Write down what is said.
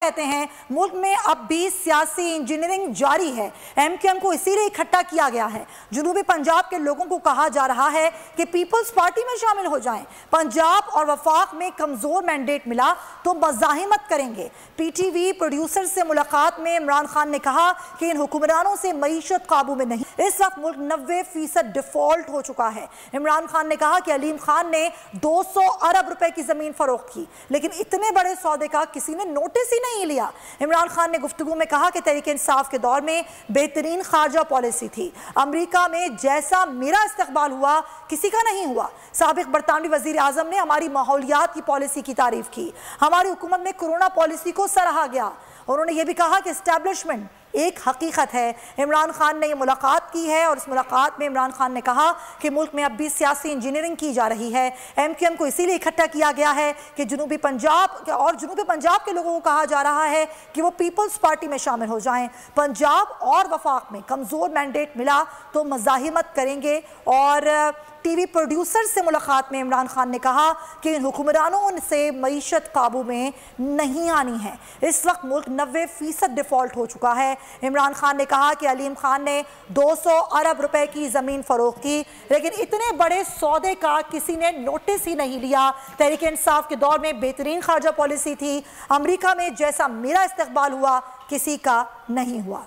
कहते हैं मुल्क में अब भी सियासी इंजीनियरिंग जारी है। एमक्यूएम को इसीलिए इकट्ठा किया गया है। जनूबी पंजाब के लोगों को कहा जा रहा है कि पीपल्स पार्टी में शामिल हो जाएं। पंजाब और वफाक में कमजोर मैंडेट मिला तो मज़ाहिमत करेंगे। पीटीवी प्रोड्यूसर से मुलाकात में इमरान खान ने कहा कि इन हुक्मरानों से मईशत काबू में नहीं। इस वक्त मुल्क 90% डिफॉल्ट हो चुका है। इमरान खान ने कहा कि अलीम खान ने 200 अरब रुपए की जमीन फरोख्त की, लेकिन इतने बड़े सौदे का किसी ने नोटिस ही नहीं लिया। इमरान खान ने गुफ्तगू में कहा कि तहरीक इंसाफ के दौर में बेहतरीन खारजा पॉलिसी थी। अमेरिका में जैसा मेरा इस्तकबाल हुआ किसी का नहीं हुआ। साबिक बरतानवी वजीर आजम ने हमारी माहौलियात की पॉलिसी की तारीफ की। हमारी हुकूमत में कोरोना पॉलिसी को सराहा गया। उन्होंने यह भी कहा कि एस्टैब्लिशमेंट एक हकीकत है। इमरान खान ने यह मुलाकात की है और इस मुलाकात में इमरान खान ने कहा कि मुल्क में अब भी सियासी इंजीनियरिंग की जा रही है। एमक्यूएम को इसीलिए इकट्ठा किया गया है कि जनूबी पंजाब के लोगों को कहा जा रहा है कि वो पीपल्स पार्टी में शामिल हो जाएं। पंजाब और वफाक में कमजोर मैंडेट मिला तो मज़ाहिमत करेंगे। और टीवी प्रोड्यूसर से मुलाकात में इमरान खान ने कहा कि इन हुक्मरानों से मईशत काबू में नहीं आनी है। इस वक्त मुल्क 90% डिफॉल्ट हो चुका है। इमरान खान ने कहा कि अलीम खान ने 200 अरब रुपए की ज़मीन फरोख्त की, लेकिन इतने बड़े सौदे का किसी ने नोटिस ही नहीं लिया। तहरीक इंसाफ के दौर में बेहतरीन खारजा पॉलिसी थी। अमेरिका में जैसा मेरा इस्तकबाल हुआ किसी का नहीं हुआ।